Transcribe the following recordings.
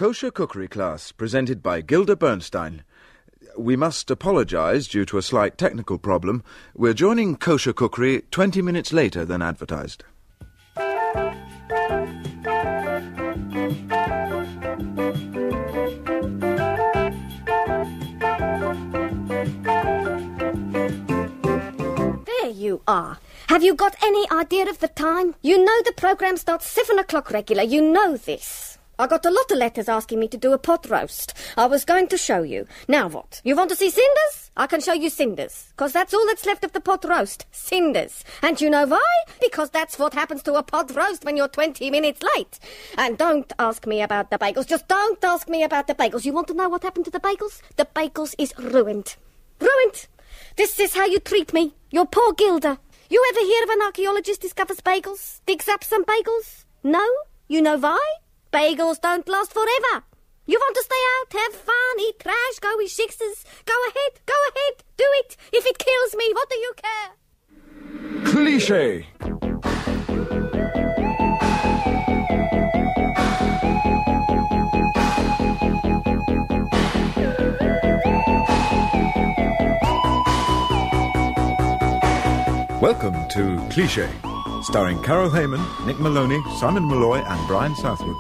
Kosher cookery class presented by Gilda Bernstein. We must apologise due to a slight technical problem. We're joining Kosher cookery 20 minutes later than advertised. There you are. Have you got any idea of the time? You know the programme starts 7 o'clock regular. You know this. I got a lot of letters asking me to do a pot roast. I was going to show you. Now what? You want to see cinders? I can show you cinders. 'Cause that's all that's left of the pot roast. Cinders. And you know why? Because that's what happens to a pot roast when you're 20 minutes late. And don't ask me about the bagels. Just don't ask me about the bagels. You want to know what happened to the bagels? The bagels is ruined. Ruined. This is how you treat me. Your poor Gilda. You ever hear of an archaeologist discovers bagels? Digs up some bagels? No? You know why? Bagels don't last forever. You want to stay out, have fun, eat trash, go with shixers? Go ahead, do it. If it kills me, what do you care? Cliché. Welcome to Cliché, starring Carol Heyman, Nick Maloney, Simon Malloy and Brian Southwood.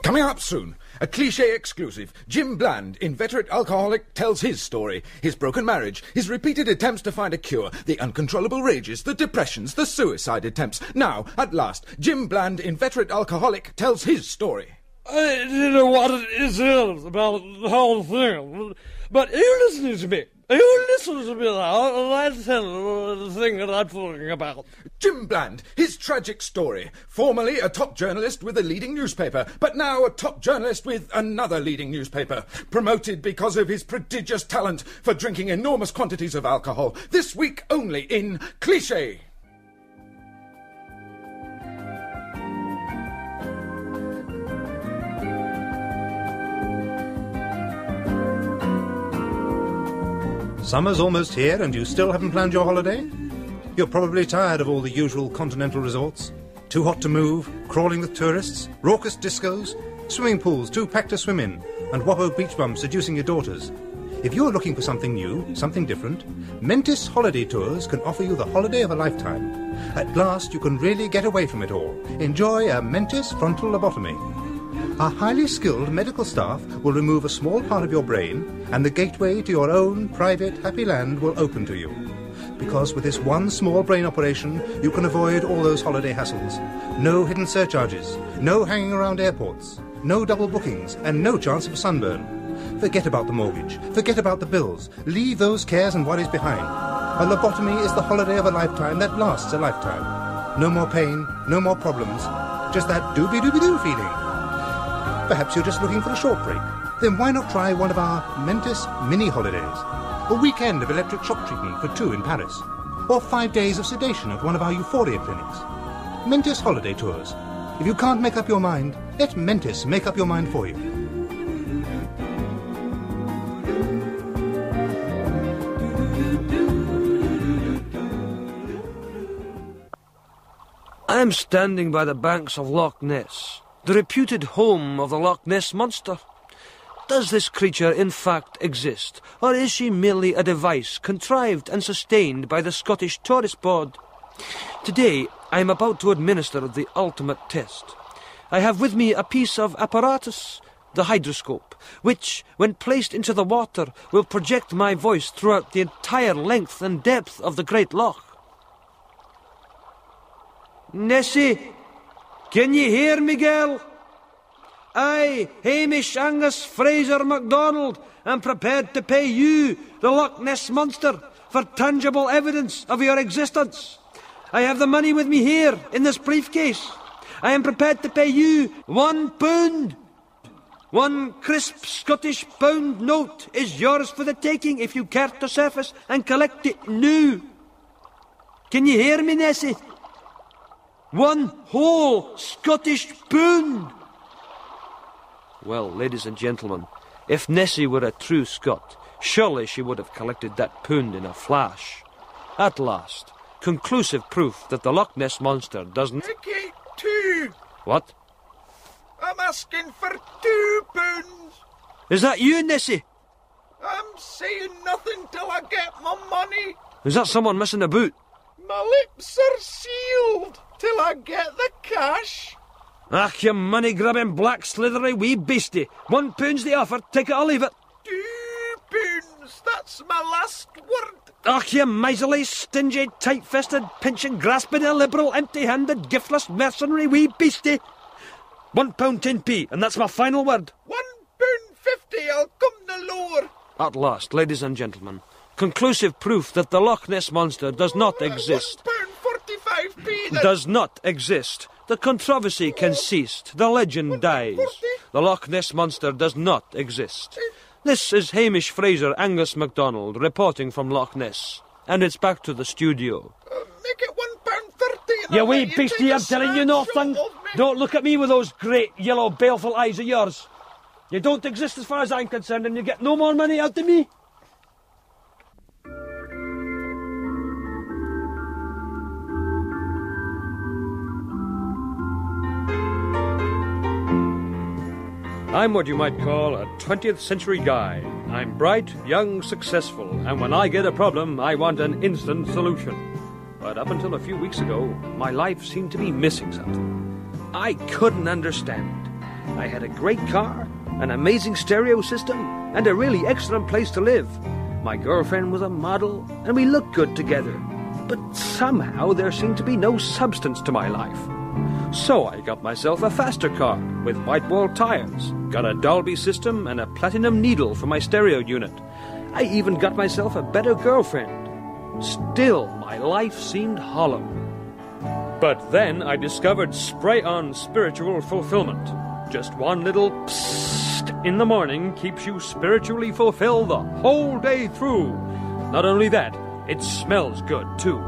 Coming up soon, a Cliché exclusive. Jim Bland, inveterate alcoholic, tells his story. His broken marriage, his repeated attempts to find a cure, the uncontrollable rages, the depressions, the suicide attempts. Now, at last, Jim Bland, inveterate alcoholic, tells his story. I don't know what it is about the whole thing, but you listen to me. You listen to me now, and I'll tell you the thing that I'm talking about. Jim Bland, his tragic story. Formerly a top journalist with a leading newspaper, but now a top journalist with another leading newspaper. Promoted because of his prodigious talent for drinking enormous quantities of alcohol. This week only in Cliché. Summer's almost here and you still haven't planned your holiday? You're probably tired of all the usual continental resorts. Too hot to move, crawling with tourists, raucous discos, swimming pools too packed to swim in, and whoppo beach bums seducing your daughters. If you're looking for something new, something different, Mentis Holiday Tours can offer you the holiday of a lifetime. At last you can really get away from it all. Enjoy a Mentis frontal lobotomy. Our highly skilled medical staff will remove a small part of your brain, and the gateway to your own private happy land will open to you. Because with this one small brain operation, you can avoid all those holiday hassles. No hidden surcharges, no hanging around airports, no double bookings, and no chance of sunburn. Forget about the mortgage, forget about the bills, leave those cares and worries behind. A lobotomy is the holiday of a lifetime that lasts a lifetime. No more pain, no more problems, just that doobie-doobie-doo feeling. Perhaps you're just looking for a short break. Then why not try one of our Mentis mini holidays? A weekend of electric shock treatment for 2 in Paris. Or 5 days of sedation at one of our Euphoria clinics. Mentis Holiday Tours. If you can't make up your mind, let Mentis make up your mind for you. I am standing by the banks of Loch Ness, the reputed home of the Loch Ness monster. Does this creature in fact exist, or is she merely a device contrived and sustained by the Scottish Tourist Board? Today I am about to administer the ultimate test. I have with me a piece of apparatus, the hydroscope, which, when placed into the water, will project my voice throughout the entire length and depth of the Great Loch. Nessie, can you hear me, girl? I, Hamish Angus Fraser MacDonald, am prepared to pay you, the Loch Ness monster, for tangible evidence of your existence. I have the money with me here, in this briefcase. I am prepared to pay you £1. 1 crisp Scottish pound note is yours for the taking if you care to surface and collect it now. Can you hear me, Nessie? 1 whole Scottish pound. Well, ladies and gentlemen, if Nessie were a true Scot, surely she would have collected that pound in a flash. At last, conclusive proof that the Loch Ness Monster doesn't... Okay, 2. What? I'm asking for £2. Is that you, Nessie? I'm saying nothing till I get my money. Is that someone missing a boot? My lips are sealed till I get the cash. Ach, you money-grabbing, black, slithery wee beastie. £1's the offer, take it or leave it. £2, that's my last word. Ach, you miserly, stingy, tight-fisted, pinching, grasping, illiberal, empty-handed, giftless, mercenary wee beastie. £1 10p, and that's my final word. £1.50, I'll come no lower. At last, ladies and gentlemen, conclusive proof that the Loch Ness Monster does not exist. £1.45p. Does not exist. The controversy can cease. The legend dies. The Loch Ness Monster does not exist. This is Hamish Fraser Angus MacDonald reporting from Loch Ness. And it's back to the studio. Make it £1.30. You wee beastie, I'm telling you nothing. Don't look at me with those great yellow baleful eyes of yours. You don't exist as far as I'm concerned, and you get no more money out of me. I'm what you might call a 20th century guy. I'm bright, young, successful, and when I get a problem, I want an instant solution. But up until a few weeks ago, my life seemed to be missing something. I couldn't understand. I had a great car, an amazing stereo system, and a really excellent place to live. My girlfriend was a model, and we looked good together. But somehow there seemed to be no substance to my life. So I got myself a faster car with white-wall tyres, got a Dolby system and a platinum needle for my stereo unit. I even got myself a better girlfriend. Still, my life seemed hollow. But then I discovered spray-on spiritual fulfillment. Just one little psst in the morning keeps you spiritually fulfilled the whole day through. Not only that, it smells good too.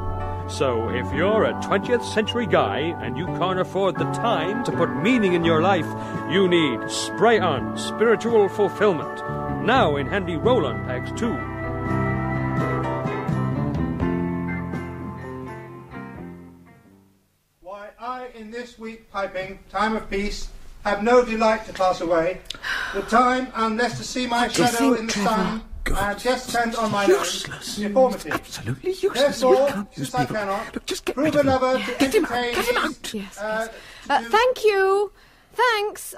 So if you're a 20th century guy and you can't afford the time to put meaning in your life, you need spray-on spiritual fulfillment. Now in handy roll-on packs too. Why, I in this week piping, time of peace, have no delight to pass away. The time, unless to see my shadow in the sun, I just spent on my nose, deformity. Absolutely useless. Therefore, since I cannot, Look, just get prove rid of another him. to Get him out. entertain Get him his, out. Yes. to- Thank you. Thanks,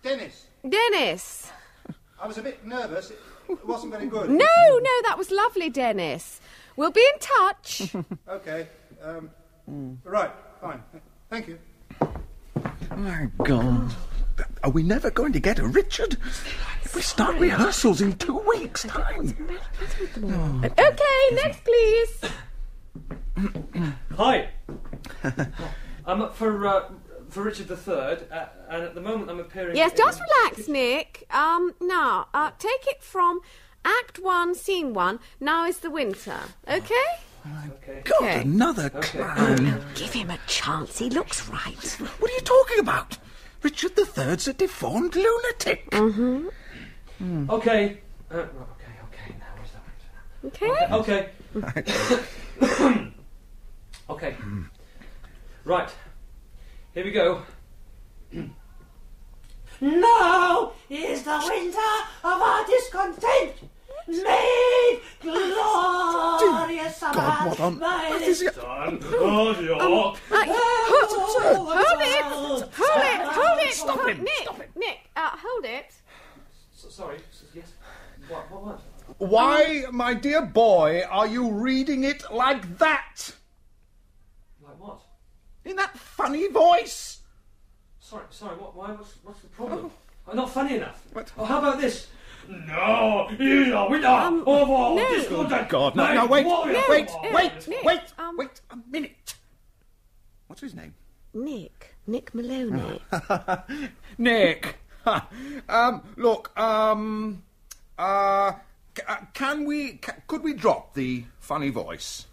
Dennis, Dennis. I was a bit nervous. It wasn't very good. No, that was lovely, Dennis. We'll be in touch. Okay. Right, fine. Thank you. My God. Are we never going to get a Richard? We start rehearsals in 2 weeks' time. Okay, next, please. Hi. I'm up for Richard III, and at the moment I'm appearing... Yes, just relax, Nick. Now, take it from Act 1, Scene 1. Now is the winter, okay? Okay. God, Okay. another clown. Give him a chance. He looks right. What are you talking about? Richard III's a deformed lunatic. Mm-hmm. Okay. Okay, now is that Okay? Okay. Okay. Right. Here we go. Now is the winter of our discontent. Made glorious summer. God, what on earth is it? Hold it. Stop him, Nick, stop him. Nick, hold it. Sorry. Yes. What? Why, my dear boy, are you reading it like that? Like what? In that funny voice? Sorry. What's the problem? I'm not funny enough. What? Oh, how about this? No, is a winter of our no. discontent. God, no, wait Nick, a minute. um, What's his name? Nick, Nick Maloney. Nick. Look, could we drop the funny voice?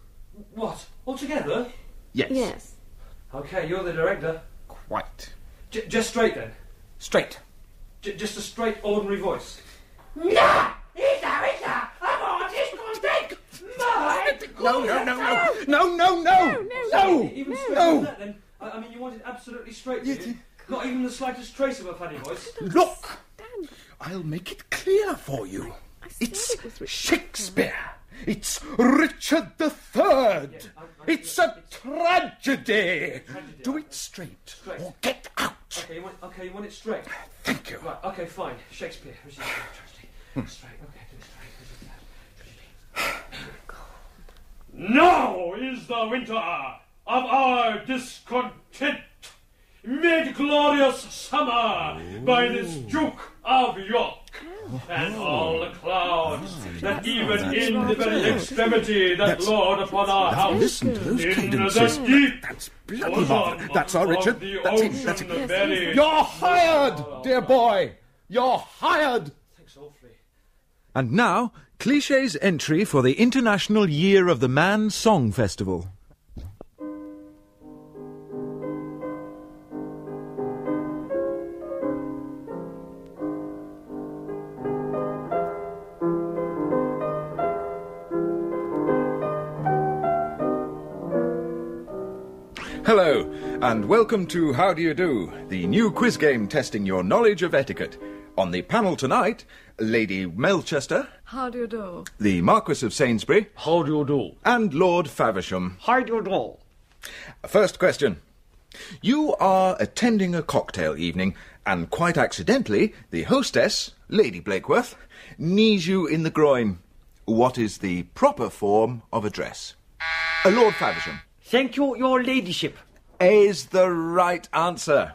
What? Altogether? Yes. Yes. Okay, you're the director. Quite. Just straight then? Straight. Just a straight, ordinary voice? No! Even straight as that then? I mean, you want it absolutely straight, do you? Not even the slightest trace of a funny voice? Look! I'll make it clear for you. It's Shakespeare. It's Richard III. It's a tragedy. Do it straight. Or get out. Okay, you want it straight? Thank you. Right, okay, fine. Shakespeare. Tragedy. Straight, okay, do it straight. Now is the winter of our discontent, made glorious summer by this Duke of York, and all the clouds that even in the very extremity that lord upon our Now house, listen to those in cadences. the deep That's bloody bosom marvelous. That's our Richard. of the That's it. ocean That's it. very- You're hired, dear boy. You're hired. Thanks awfully. And now, Cliché's entry for the International Year of the Man Song Festival. Hello, and welcome to How Do You Do, the new quiz game testing your knowledge of etiquette. On the panel tonight, Lady Melchester, How do you do? the Marquis of Sainsbury, How do you do? and Lord Faversham. How do you do? First question. You are attending a cocktail evening, and quite accidentally, the hostess, Lady Blakeworth, knees you in the groin. What is the proper form of address? Lord Faversham. Thank you, your ladyship. Is the right answer.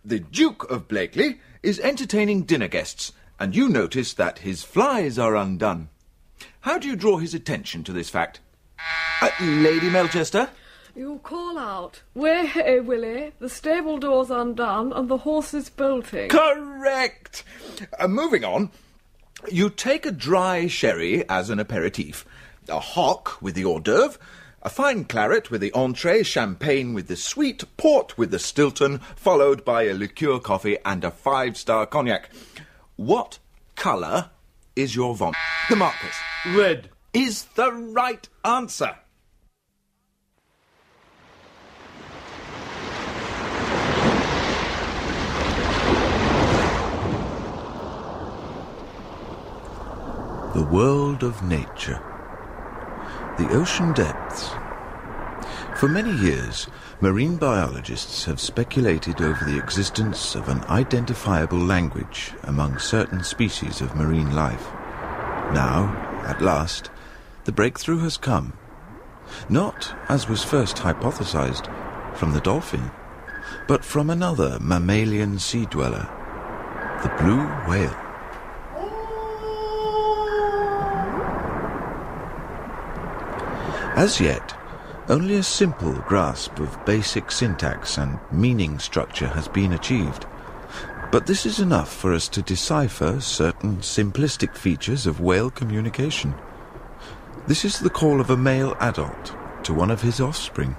The Duke of Blakely is entertaining dinner guests, and you notice that his flies are undone. How do you draw his attention to this fact? Lady Melchester? You call out, "Way hey, Willie, the stable door's undone and the horse is bolting." Correct! Moving on, you take a dry sherry as an aperitif, a hock with the hors d'oeuvre, a fine claret with the entree, champagne with the sweet, port with the Stilton, followed by a liqueur coffee and a 5-star cognac. What colour is your vomit? The Marquis. Red. Is the right answer. The world of nature. The ocean depths. For many years, marine biologists have speculated over the existence of an identifiable language among certain species of marine life. Now, at last, the breakthrough has come. Not, as was first hypothesized, from the dolphin, but from another mammalian sea dweller, the blue whale. As yet, only a simple grasp of basic syntax and meaning structure has been achieved. But this is enough for us to decipher certain simplistic features of whale communication. This is the call of a male adult to one of his offspring.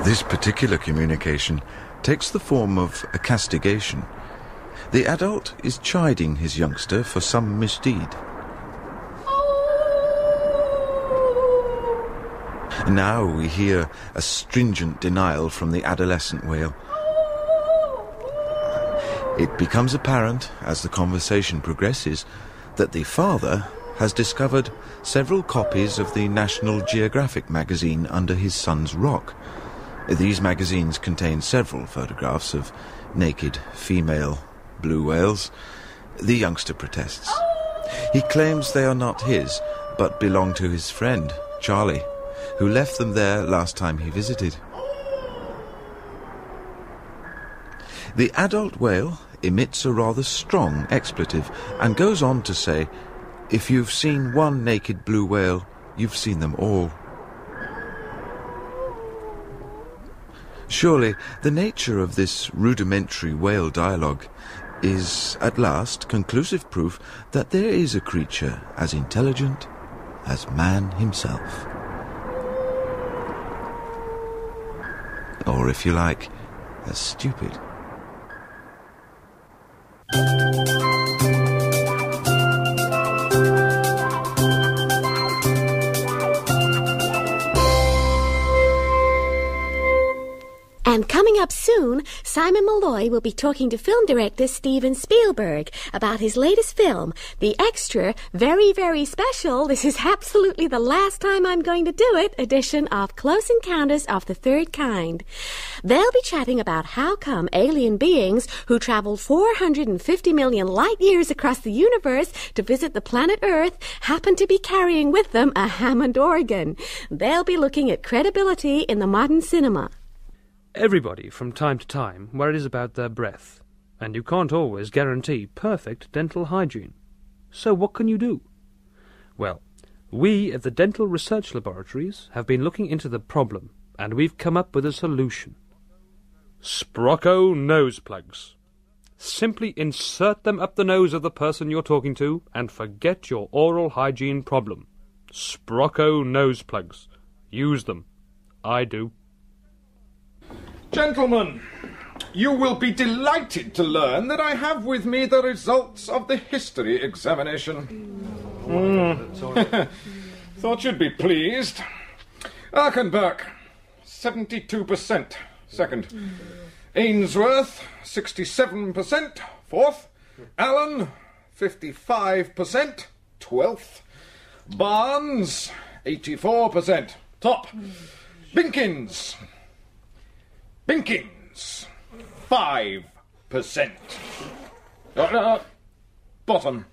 This particular communication takes the form of a castigation. The adult is chiding his youngster for some misdeed. Now we hear a stringent denial from the adolescent whale. It becomes apparent, as the conversation progresses, that the father has discovered several copies of the National Geographic magazine under his son's rock. These magazines contain several photographs of naked female blue whales. The youngster protests. He claims they are not his, but belong to his friend, Charlie, who left them there last time he visited. The adult whale emits a rather strong expletive and goes on to say, "If you've seen one naked blue whale, you've seen them all." Surely the nature of this rudimentary whale dialogue is, at last, conclusive proof that there is a creature as intelligent as man himself. Or, if you like, as stupid. And coming up soon, Simon Malloy will be talking to film director Steven Spielberg about his latest film, the extra, very, very special, this is absolutely the last time I'm going to do it, edition of Close Encounters of the Third Kind. They'll be chatting about how come alien beings who traveled 450 million light years across the universe to visit the planet Earth happen to be carrying with them a Hammond organ. They'll be looking at credibility in the modern cinema. Everybody, from time to time, worries about their breath, and you can't always guarantee perfect dental hygiene. So what can you do? Well, we at the Dental Research Laboratories have been looking into the problem, and we've come up with a solution. Sprocco nose plugs. Simply insert them up the nose of the person you're talking to, and forget your oral hygiene problem. Sprocco nose plugs. Use them. I do. Gentlemen, you will be delighted to learn that I have with me the results of the history examination. Thought you'd be pleased. Arkenberg, 72%, second. Ainsworth, 67%, fourth. Allen, 55%, 12th. Barnes, 84%, top. Binkins, 5%. Bottom.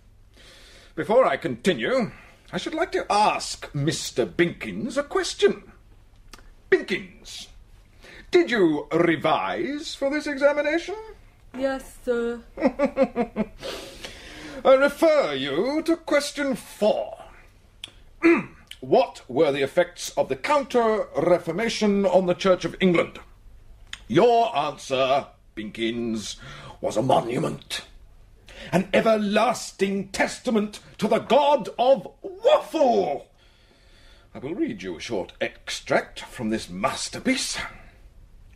Before I continue, I should like to ask Mr. Binkins a question. Binkins, did you revise for this examination? Yes, sir. I refer you to question 4. What were the effects of the Counter-Reformation on the Church of England? Your answer, Binkins, was a monument. An everlasting testament to the god of waffle. I will read you a short extract from this masterpiece.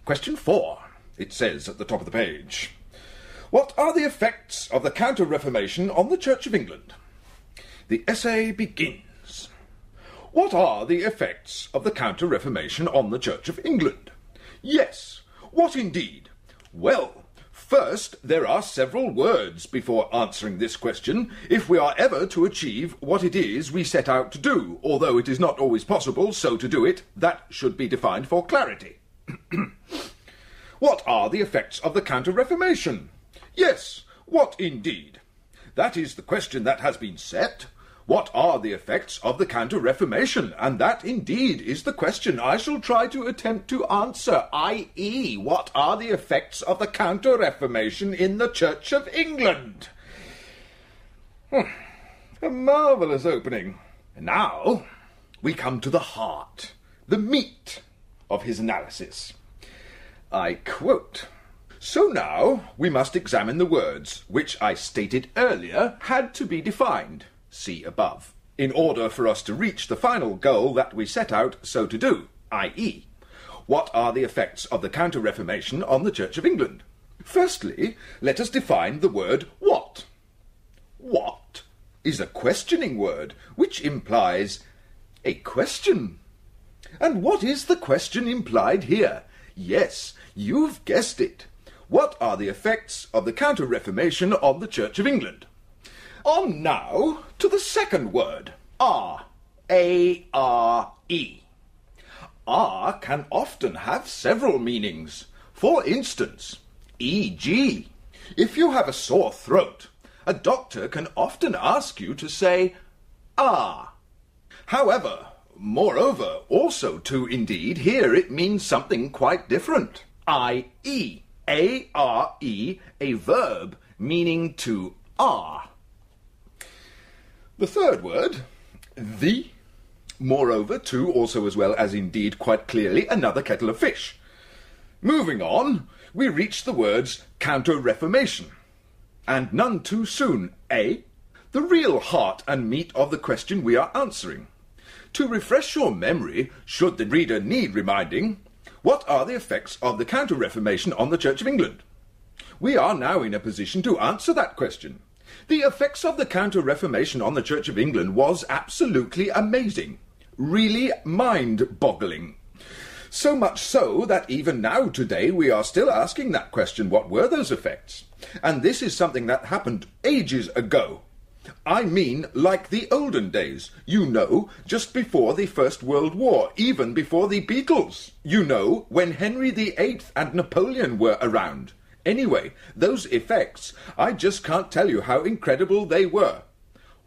Question 4. It says at the top of the page, what are the effects of the Counter-Reformation on the Church of England? The essay begins. What are the effects of the Counter-Reformation on the Church of England? Yes. What indeed? Well, first, there are several words before answering this question, if we are ever to achieve what it is we set out to do, although it is not always possible so to do it. That should be defined for clarity. What are the effects of the Counter-Reformation? Yes, what indeed? That is the question that has been set. What are the effects of the Counter-Reformation? And that indeed is the question I shall try to attempt to answer, i.e., what are the effects of the Counter-Reformation in the Church of England? A marvellous opening. Now we come to the heart, the meat of his analysis. I quote, so now we must examine the words which I stated earlier had to be defined. See above, in order for us to reach the final goal that we set out so to do, i.e., what are the effects of the Counter-Reformation on the Church of England? Firstly, let us define the word what. What is a questioning word, which implies a question. And what is the question implied here? Yes, you've guessed it. What are the effects of the Counter-Reformation on the Church of England? On now to the second word, R. A-R-E. R can often have several meanings. For instance, e.g., if you have a sore throat, a doctor can often ask you to say, ah. However, moreover, also to indeed, here it means something quite different, i.e., A-R-E, a verb meaning to are. The third word, the, moreover, to, also as well as indeed quite clearly another kettle of fish. Moving on, we reach the words Counter-Reformation. And none too soon, eh? The real heart and meat of the question we are answering. To refresh your memory, should the reader need reminding, what are the effects of the Counter-Reformation on the Church of England? We are now in a position to answer that question. The effects of the Counter-Reformation on the Church of England was absolutely amazing. Really mind-boggling. So much so that even now today we are still asking that question, what were those effects? And this is something that happened ages ago. I mean like the olden days, you know, just before the First World War, even before the Beatles. You know, when Henry VIII and Napoleon were around. Anyway, those effects, I just can't tell you how incredible they were.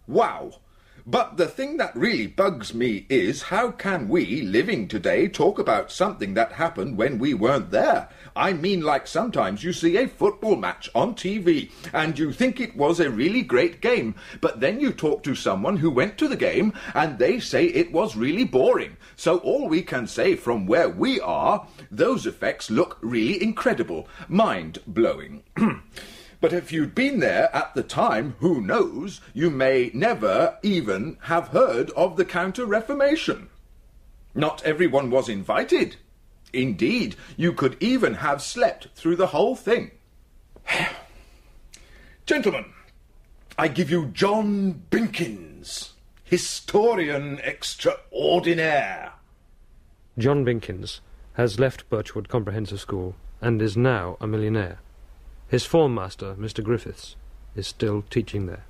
Wow! But the thing that really bugs me is how can we, living today, talk about something that happened when we weren't there? I mean, like sometimes you see a football match on TV and you think it was a really great game, but then you talk to someone who went to the game and they say it was really boring. So all we can say from where we are, those effects look really incredible, mind-blowing. But if you'd been there at the time, who knows, you may never even have heard of the Counter-Reformation. Not everyone was invited. Indeed, you could even have slept through the whole thing. Gentlemen, I give you John Binkins, historian extraordinaire. John Binkins has left Birchwood Comprehensive School and is now a millionaire. His form master, Mr. Griffiths, is still teaching there.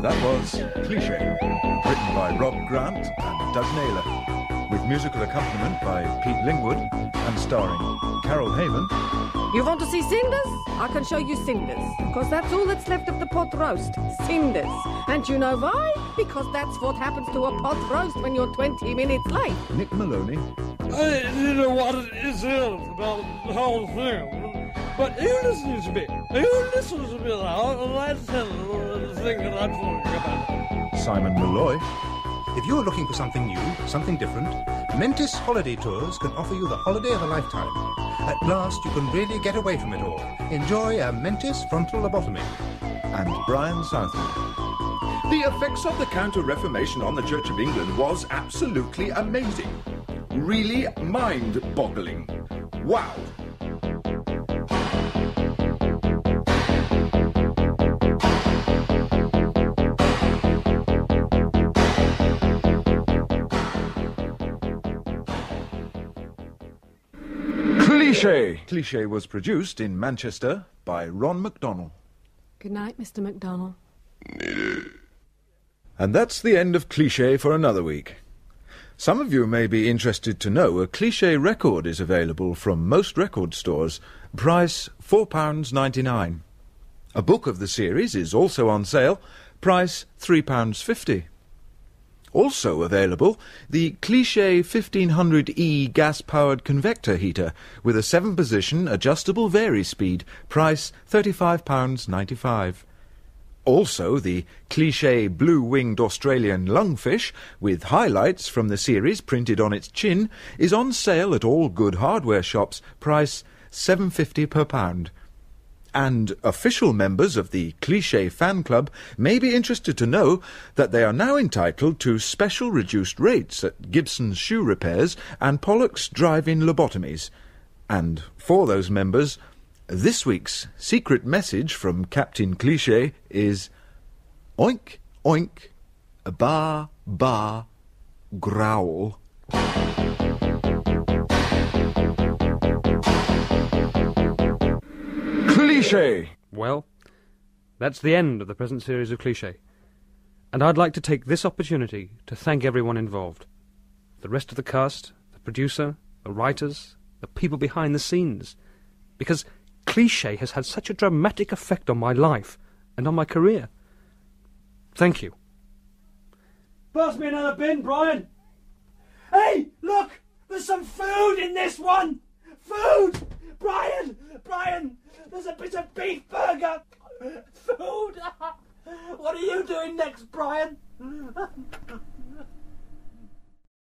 That was Cliche, written by Rob Grant and Doug Naylor, with musical accompaniment by Pete Lingwood and starring Carol Hayman. You want to see cinders? I can show you cinders, because that's all that's left of the pot roast, cinders. And you know why? Because that's what happens to a pot roast when you're 20 minutes late. Nick Maloney. I don't know what it is about the whole thing, but you listen to me. You listen to me now, and I tell you the thing that I'm talking about. Simon Malloy. If you're looking for something new, something different, Mentis Holiday Tours can offer you the holiday of a lifetime. At last, you can really get away from it all. Enjoy a Mentis frontal lobotomy. And Brian Southwood. The effects of the Counter-Reformation on the Church of England was absolutely amazing. Really mind-boggling. Wow! Cliche. Cliche was produced in Manchester by Ron MacDonald. Good night, Mr. MacDonald. And that's the end of Cliche for another week. Some of you may be interested to know a Cliche record is available from most record stores, price £4.99. A book of the series is also on sale, price £3.50. Also available, the Cliche 1500E gas-powered convector heater with a 7-position adjustable vari-speed, price £35.95. Also, the Cliche blue-winged Australian lungfish, with highlights from the series printed on its chin, is on sale at all good hardware shops, price £7.50 per pound. And official members of the Cliche fan club may be interested to know that they are now entitled to special reduced rates at Gibson's shoe repairs and Pollock's drive-in lobotomies. And for those members, this week's secret message from Captain Cliche is oink, oink, ba, ba, growl. Cliche! Well, that's the end of the present series of Cliché. And I'd like to take this opportunity to thank everyone involved. The rest of the cast, the producer, the writers, the people behind the scenes. Because Cliché has had such a dramatic effect on my life and on my career. Thank you. Pass me another bin, Brian. Hey, look! There's some food in this one! Food! Brian! Brian! There's a bit of beef burger! Food! What are you doing next, Brian?